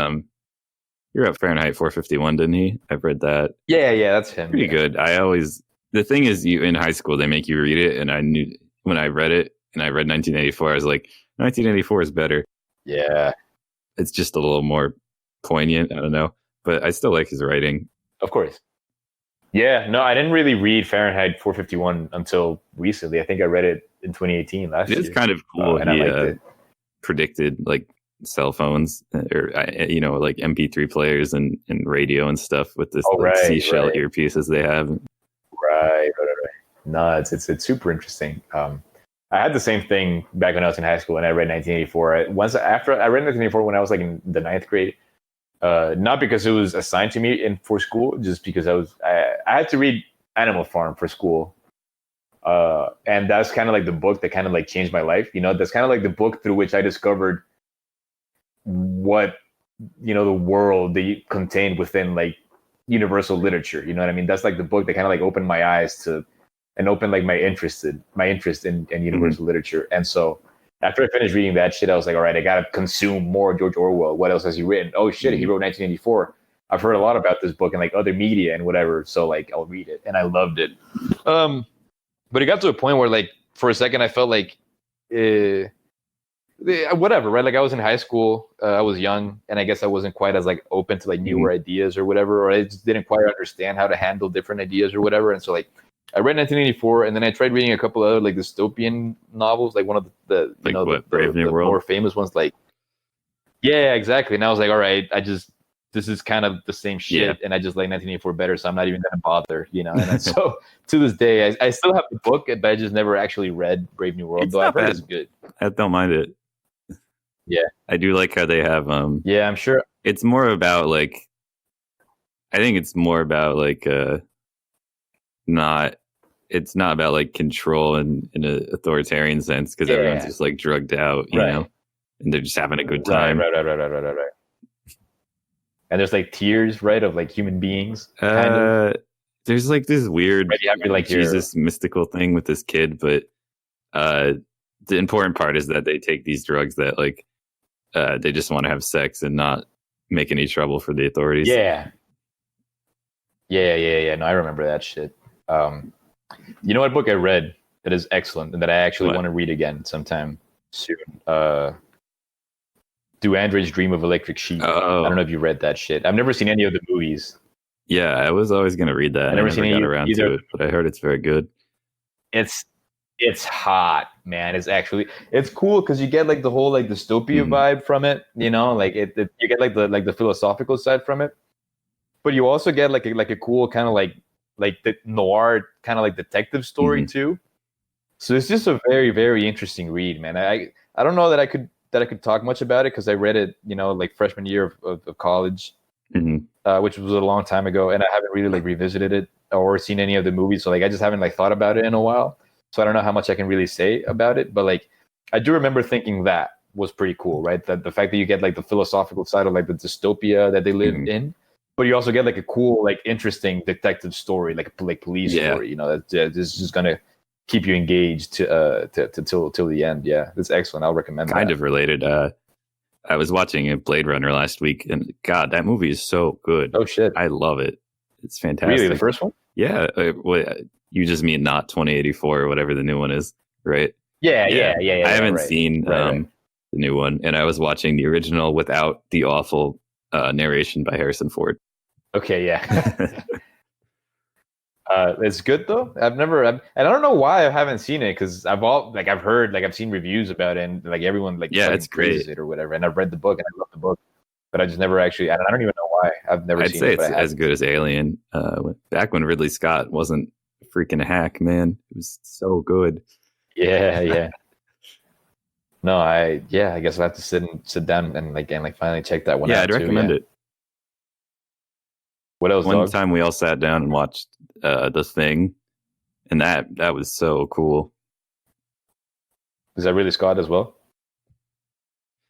you're at Fahrenheit 451, didn't he? I've read that. Yeah, that's him. Pretty good. The thing is, you in high school they make you read it, and I knew when I read it, and I read 1984, I was like, 1984 is better. Yeah, it's just a little more poignant. I don't know, but I still like his writing. Of course. Yeah, no, I didn't really read Fahrenheit 451 until recently. I think I read it in 2018 last year. It's kind of cool. And I liked it. Predicted like cell phones or like MP3 players and radio and stuff with this seashell earpieces they have. Right. No, it's super interesting. I had the same thing back when I was in high school and I read 1984. After I read 1984 when I was like in the 9th grade, not because it was assigned to me for school, just because I had to read Animal Farm for school. And that's kind of like the book that kind of like changed my life. That's kind of like the book through which I discovered what, the world they contained within like universal literature. You know what I mean? That's like the book that kind of like opened my eyes to and opened like my interest in universal literature. And so after I finished reading that shit, I was like, all right, I got to consume more George Orwell. What else has he written? Oh shit, he wrote 1984. I've heard a lot about this book and like other media and whatever. So like I'll read it. And I loved it. But it got to a point where, like, for a second, I felt like, whatever, right? Like, I was in high school, I was young, and I guess I wasn't quite as, like, open to, like, newer ideas or whatever, or I just didn't quite understand how to handle different ideas or whatever. And so, like, I read 1984, and then I tried reading a couple other, like, dystopian novels, like one of the Brave New World? more famous ones, like, Yeah, exactly. And I was like, all right, this is kind of the same shit, Yeah. and I just like 1984 better, so I'm not even gonna bother, you know. And then, so to this day, I still have the book, but I just never actually read Brave New World, It's though I've not heard bad. it's good. I don't mind it. Yeah. I do like how they have Yeah, I'm sure. it's more about like I think it's more about like not it's not about like control in an authoritarian sense because everyone's Yeah. just like drugged out, you Right. know, and they're just having a good Right, time. right. And there's like tiers, right, of like human beings, kind of. There's like this weird Right, you have your, like, Jesus mystical thing with this kid, but the important part is that they take these drugs that like they just want to have sex and not make any trouble for the authorities. Yeah. No, I remember that shit. You know what book I read that is excellent and that I actually want to read again sometime soon? Do Androids Dream of Electric Sheep? Oh. I don't know if you read that shit. I've never seen any of the movies. Yeah, I was always going to read that. I never got around to it, but I heard it's very good. It's hot, man. It's cool because you get like the whole like dystopia vibe from it, you know, like you get like the philosophical side from it, but you also get like a cool kind of like the noir kind of like detective story too. So it's just a very, very interesting read, man. I don't know that I could talk much about it because I read it, you know, like freshman year of college, which was a long time ago, and I haven't really like revisited it or seen any of the movies. So like I just haven't like thought about it in a while. So I don't know how much I can really say about it, but like I do remember thinking that was pretty cool, right? That the fact that you get like the philosophical side of like the dystopia that they live in, but you also get like a cool, like interesting detective story, like police story, you know, that is just gonna keep you engaged till the end. Yeah, it's excellent. I'll recommend. Kind of related. I was watching Blade Runner last week, and God, that movie is so good. Oh shit, I love it. It's fantastic. Really, the first one? Yeah. You just mean not 2084 or whatever the new one is, right? Yeah. I haven't seen the new one, and I was watching the original without the awful narration by Harrison Ford. Okay, yeah. It's good though. And I don't know why I haven't seen it because I've seen reviews about it and like everyone like it's great it or whatever. And I've read the book and I love the book, but I just never actually. I don't even know why I've never. I'd seen say it, it's as good as Alien. Back when Ridley Scott wasn't a freaking hack, man, it was so good. Yeah. No, I guess I'll have to sit down and finally check that one out. Yeah, I'd recommend it. What else? One time we all sat down and watched The Thing, and that was so cool. Is that Ridley Scott as well?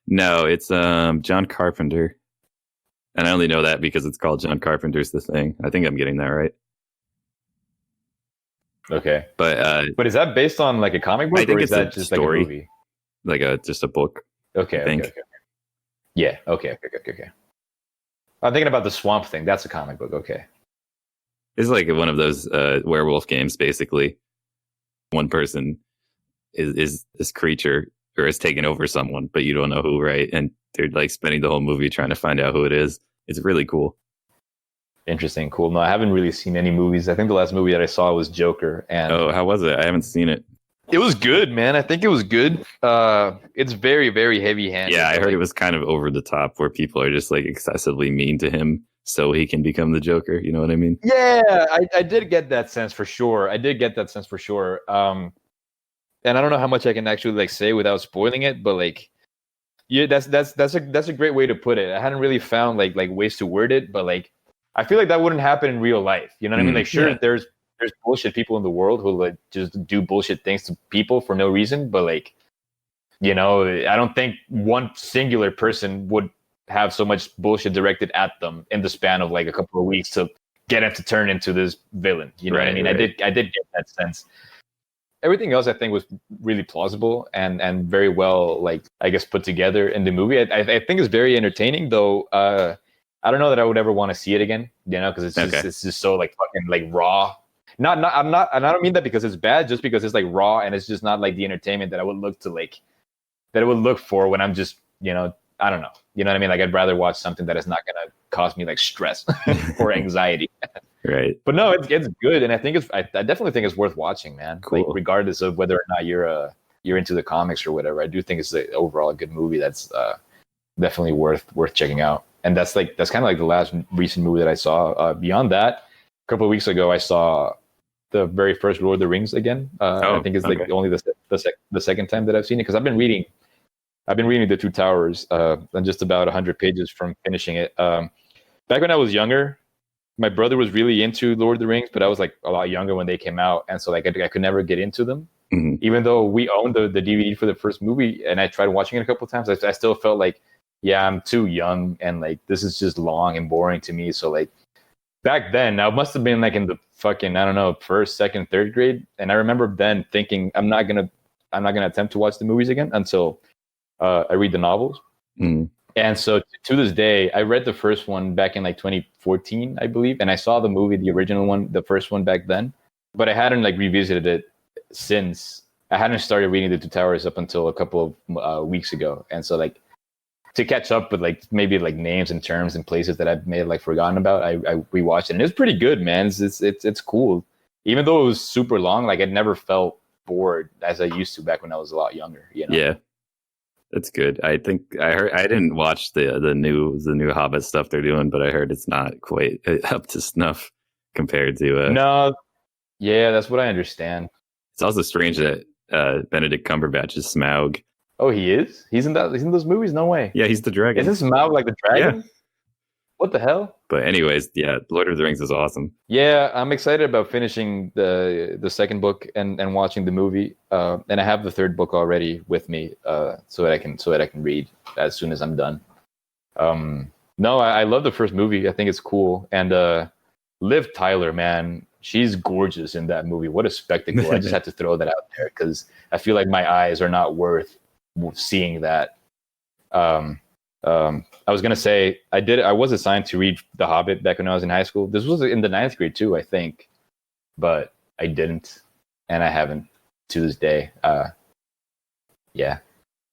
No, it's John Carpenter, and I only know that because it's called John Carpenter's The Thing. I think I'm getting that right. Okay, but is that based on like a comic book? I think or it's is that a just story, like a movie? Like just a book. Okay. Yeah. Okay. I'm thinking about the Swamp Thing. That's a comic book. Okay. It's like one of those werewolf games, basically. One person is this creature or has taken over someone, but you don't know who, right? And they're like spending the whole movie trying to find out who it is. It's really cool. Interesting. Cool. No, I haven't really seen any movies. I think the last movie that I saw was Joker. And how was it? I haven't seen it. It was good, man. I think it was good. It's very, very heavy-handed. Yeah, I heard it was kind of over the top where people are just like excessively mean to him so he can become the Joker. You know what I mean? Yeah, I did get that sense for sure. And I don't know how much I can actually like say without spoiling it, but like, yeah, that's a great way to put it. I hadn't really found like ways to word it, but like, I feel like that wouldn't happen in real life. You know what I mean? Like, sure, there's bullshit people in the world who like just do bullshit things to people for no reason, but like, you know, I don't think one singular person would have so much bullshit directed at them in the span of like a couple of weeks to get him to turn into this villain. You know what I mean? Right. I did get that sense. Everything else I think was really plausible and very well, like, I guess, put together in the movie. I think it's very entertaining, though. I don't know that I would ever want to see it again, you know, because it's just so like fucking like raw. And I don't mean that because it's bad, just because it's like raw and it's just not like the entertainment that I would look for when I'm just, you know, I don't know. You know what I mean? Like, I'd rather watch something that is not going to cause me like stress or anxiety. Right. But no, it's good. And I think I definitely think it's worth watching, man. Cool. Like, regardless of whether or not you're into the comics or whatever, I do think it's overall a good movie that's definitely worth checking out. And that's kind of like the last recent movie that I saw. Beyond that, a couple of weeks ago, I saw the very first Lord of the Rings again. I think it's like only the second time that I've seen it, because I've been reading The Two Towers. I'm just about 100 pages from finishing it. Back when I was younger, my brother was really into Lord of the Rings, but I was like a lot younger when they came out, and so like I could never get into them. Mm-hmm. Even though we owned the DVD for the first movie, and I tried watching it a couple of times, I still felt like, yeah, I'm too young, and like this is just long and boring to me. So like back then, I must have been like in the fucking, I don't know, first, second, third grade, and I remember then thinking I'm not gonna attempt to watch the movies again until I read the novels. Mm-hmm. And so to this day, I read the first one back in like 2014, I believe, and I saw the movie, the original one, the first one back then, but I hadn't like revisited it since. I hadn't started reading The Two Towers up until a couple of weeks ago, and so like to catch up with like maybe like names and terms and places that I may have like forgotten about, I rewatched it, and it's pretty good, man. It's cool, even though it was super long. Like I never felt bored as I used to back when I was a lot younger. You know? Yeah. That's good. I think I didn't watch the new Hobbit stuff they're doing, but I heard it's not quite up to snuff compared to. No, yeah, that's what I understand. It's also strange that Benedict Cumberbatch is Smaug. Oh, he is? He's in those movies? No way. Yeah, he's the dragon. Isn't Smaug like the dragon? Yeah. What the hell? But anyways, yeah, Lord of the Rings is awesome. Yeah, I'm excited about finishing the second book and watching the movie. And I have the third book already with me, so that I can read as soon as I'm done. No, I love the first movie. I think it's cool. And Liv Tyler, man, she's gorgeous in that movie. What a spectacle! I just had to throw that out there because I feel like my eyes are not worth seeing that. I was gonna say I was assigned to read The Hobbit back when I was in high school. This was in the 9th grade too, I think, but I didn't, and I haven't to this day. Yeah,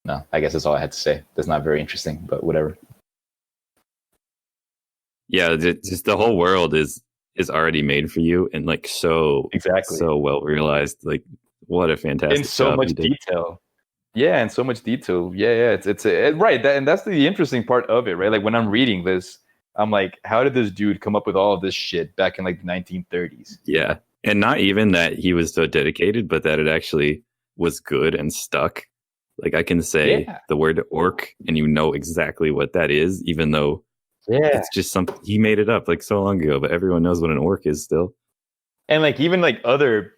no, I guess that's all I had to say. That's not very interesting, but whatever. Yeah, just the whole world is already made for you, and like so well realized. Like what a fantastic in so job much detail. Yeah, and so much detail. Yeah, it's right. And that's the interesting part of it, right? Like when I'm reading this, I'm like, how did this dude come up with all of this shit back in like the 1930s? Yeah, and not even that he was so dedicated, but that it actually was good and stuck. Like I can say the word orc, and you know exactly what that is, even though it's just something he made it up like so long ago. But everyone knows what an orc is still. And like even like other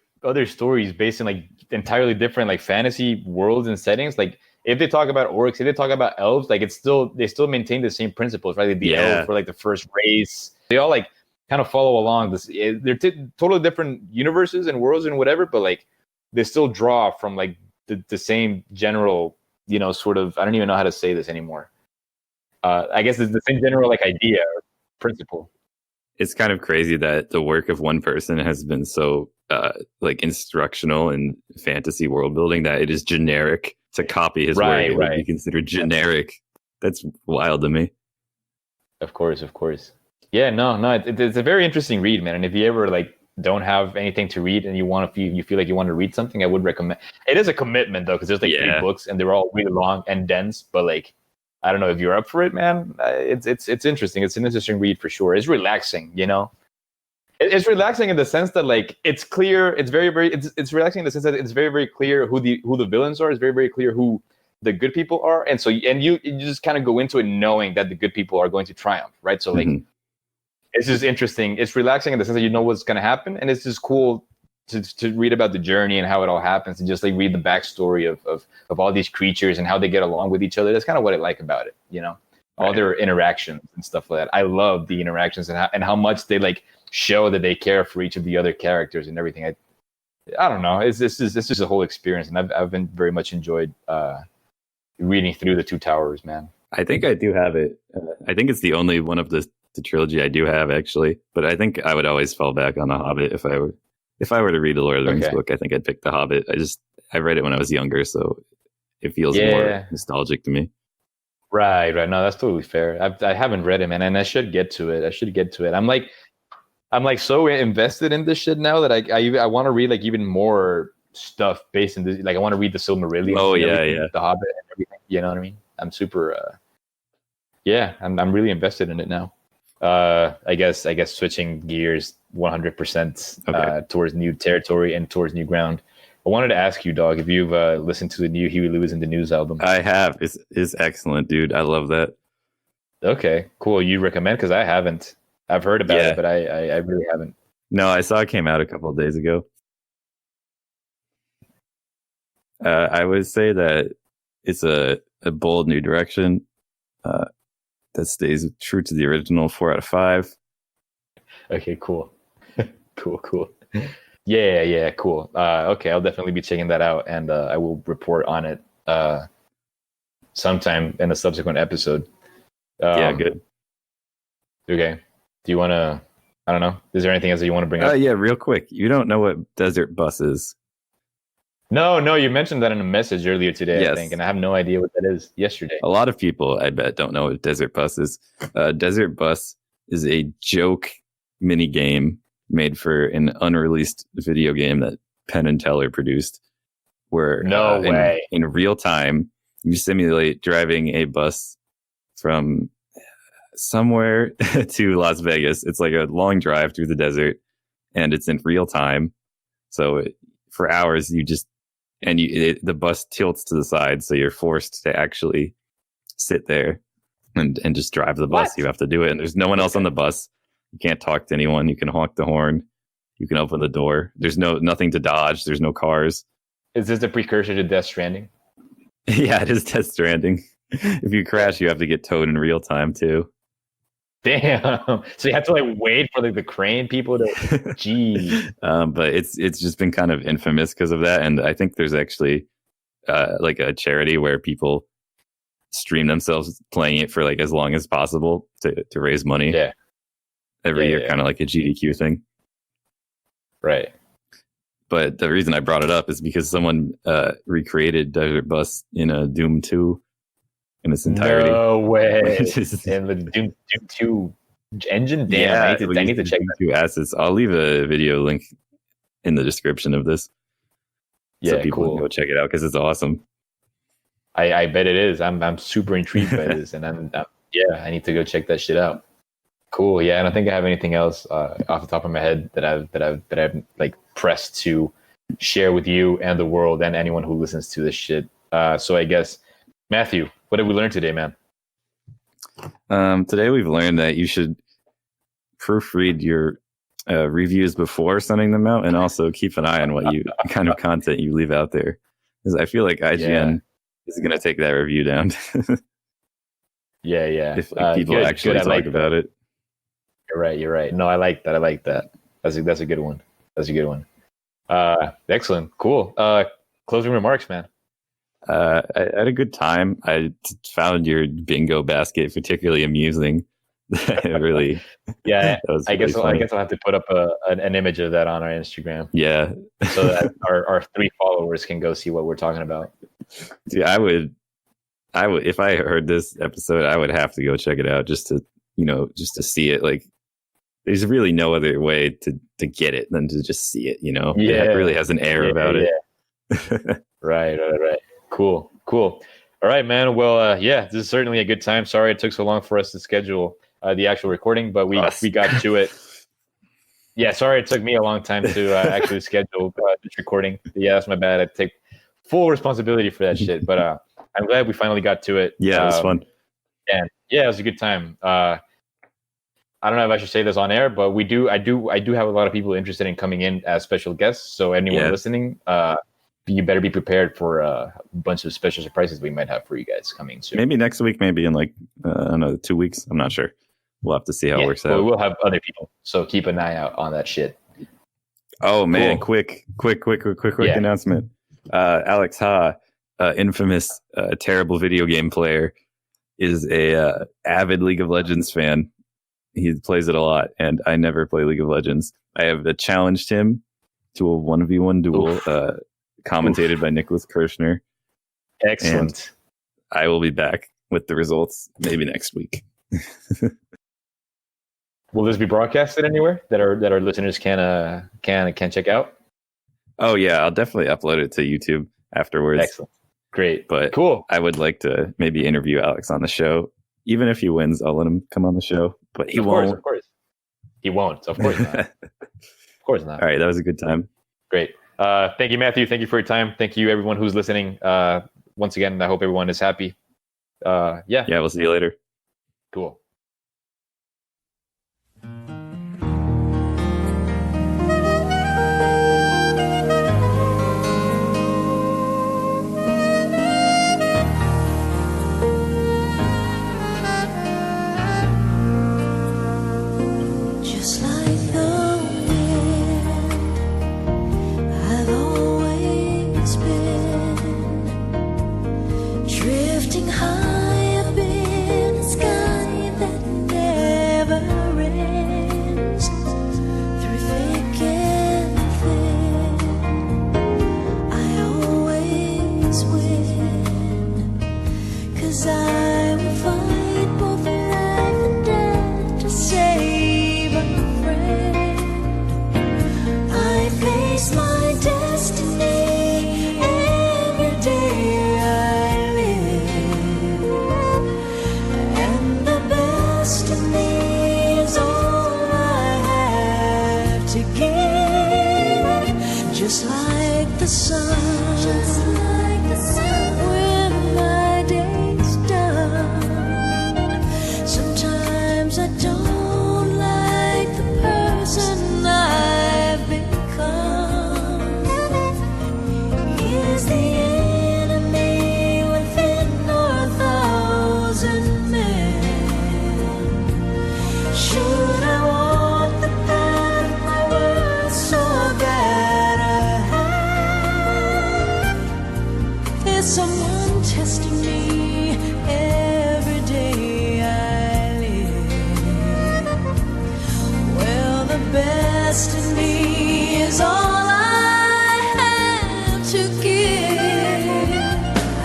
stories based in like entirely different like fantasy worlds and settings, like if they talk about orcs, if they talk about elves, like they still maintain the same principles, right? Like the elves were like the first race. They all like kind of follow along this. They're totally different universes and worlds and whatever, but like they still draw from like the same general, you know, sort of, I don't even know how to say this anymore. I guess it's the same general like idea or principle. It's kind of crazy that the work of one person has been so like instructional in fantasy world building that it is generic to copy his work. It would be considered generic. That's wild to me. Of course. Yeah, no, it's a very interesting read, man. And if you ever like don't have anything to read and you feel like you want to read something, I would recommend. It is a commitment though, because there's like 3 books and they're all really long and dense. But like, I don't know if you're up for it, man. It's interesting. It's an interesting read for sure. It's relaxing, you know. It's relaxing in the sense that like it's clear. It's it's relaxing in the sense that it's very clear who the villains are. It's very clear who the good people are, and so you just kind of go into it knowing that the good people are going to triumph, right? So like it's just interesting. It's relaxing in the sense that you know what's going to happen, and it's just cool to read about the journey and how it all happens, and just like read the backstory of all these creatures and how they get along with each other. That's kind of what I like about it, you know, all their interactions and stuff like that. I love the interactions and how much they like show that they care for each of the other characters and everything. I don't know. It's just a whole experience, and I've been very much enjoyed reading through The Two Towers, man. I think I do have it. I think it's the only one of the trilogy I do have actually, but I think I would always fall back on The Hobbit if I were to read a Lord of the Rings book. I think I'd pick The Hobbit. I read it when I was younger, so it feels more nostalgic to me. Right. No, that's totally fair. I haven't read it, man, and I should get to it. I'm like so invested in this shit now that I want to read like even more stuff based in this. Like I want to read the Silmarillion. Oh yeah. The Hobbit and everything. You know what I mean? I'm super Yeah, I'm really invested in it now. I guess switching gears 100% towards new territory and towards new ground. I wanted to ask you, dog, if you've listened to the new Huey Lewis and the News album. I have. It's excellent, dude. I love that. Okay, cool. You recommend? Because I haven't. I've heard about it, but I really haven't. No, I saw it came out a couple of days ago. I would say that it's a bold new direction that stays true to the original 4 out of 5. Okay, cool. cool. Yeah, cool. Okay, I'll definitely be checking that out, and I will report on it sometime in a subsequent episode. Yeah, good. Okay. Do you want to, I don't know, is there anything else that you want to bring up? Yeah, real quick. You don't know what Desert Bus is? No, you mentioned that in a message earlier today, yes. I think, and I have no idea what that is yesterday. A lot of people, I bet, don't know what Desert Bus is. Desert Bus is a joke mini game made for an unreleased video game that Penn and Teller produced, where no way. In real time, you simulate driving a bus from somewhere to Las Vegas. It's like a long drive through the desert, and it's in real time. So for hours, the bus tilts to the side, so you're forced to actually sit there and just drive the bus. What? You have to do it, and there's no one else on the bus. You can't talk to anyone. You can honk the horn. You can open the door. There's nothing to dodge. There's no cars. Is this the precursor to Death Stranding? Yeah, it is Death Stranding. If you crash, you have to get towed in real time too. Damn. So you have to like wait for the crane people to. Geez. But it's just been kind of infamous because of that, and I think there's actually like a charity where people stream themselves playing it for like as long as possible to raise money. Yeah. Every year, kind of like a GDQ thing. Right. But the reason I brought it up is because someone recreated Desert Bus in a Doom 2 in its entirety. No way. And the Doom 2 engine? Damn, yeah, I need to check that. 2 assets. I'll leave a video link in the description of this. Yeah, so people cool. can go check it out because it's awesome. I bet it is. I'm super intrigued by this, and I need to go check that shit out. Cool. Yeah, I don't think I have anything else off the top of my head that I've like pressed to share with you and the world and anyone who listens to this shit. So I guess, Matthew, what did we learn today, man? Today we've learned that you should proofread your reviews before sending them out, and also keep an eye on what kind of content you leave out there, because I feel like IGN is going to take that review down. Yeah. If people actually talk about it. You're right. No, I like that. That's a good one. Excellent. Cool. Closing remarks, man. I had a good time. I found your bingo basket particularly amusing. Really. Yeah. I guess I'll have to put up an image of that on our Instagram. Yeah. So that our 3 followers can go see what we're talking about. Yeah, I would if I heard this episode, I would have to go check it out just to see it. Like, there's really no other way to get it than to just see it, Yeah. It really has an air about it. Right. Cool. All right, man. Well, this is certainly a good time. Sorry it took so long for us to schedule the actual recording, but we got to it. Yeah, sorry it took me a long time to actually schedule this recording. Yeah, that's my bad. I take full responsibility for that shit, but I'm glad we finally got to it. Yeah, it was fun. And yeah, it was a good time. I don't know if I should say this on air, but I do have a lot of people interested in coming in as special guests. So anyone listening, you better be prepared for a bunch of special surprises we might have for you guys coming soon. Maybe next week, maybe in like another 2 weeks. I'm not sure. We'll have to see how it works out. We'll have other people, so keep an eye out on that shit. Oh man, cool. quick announcement. Alex Ha, infamous terrible video game player, is a avid League of Legends fan. He plays it a lot, and I never play League of Legends. I have challenged him to a 1v1 duel, commentated by Nicholas Kirshner. Excellent. And I will be back with the results maybe next week. Will this be broadcasted anywhere that our listeners can check out? Oh yeah, I'll definitely upload it to YouTube afterwards. Excellent. Great. But cool. I would like to maybe interview Alex on the show. even if he wins, I'll let him come on the show. But he won't. Of course. He won't. Of course not. Of course not. All right, that was a good time. Great. Thank you, Matthew. Thank you for your time. Thank you, everyone who's listening. Once again, I hope everyone is happy. Yeah, we'll see you later. Cool. Just like the wind, I've always been drifting high up in the sky that never ends. Through thick and thin, I always win, 'cause I will fight both life and death to save a friend. I face my destiny every day I live, and the best of me is all I have to give. Just like the sun, when my day's done. Sometimes I don't like the person I've become. Is the enemy within or a thousand men? Should I walk the path my world so bad I have? Is someone testing me every day I live? Well, the best in me is all I have to give.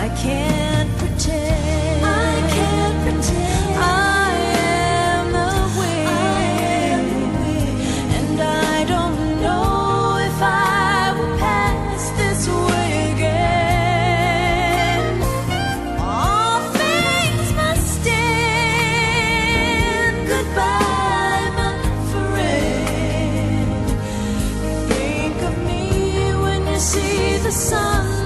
I can't pretend. I am the wind. And I don't know if I will pass this way again. All things must end. Goodbye, my friend. Think of me when you see the sun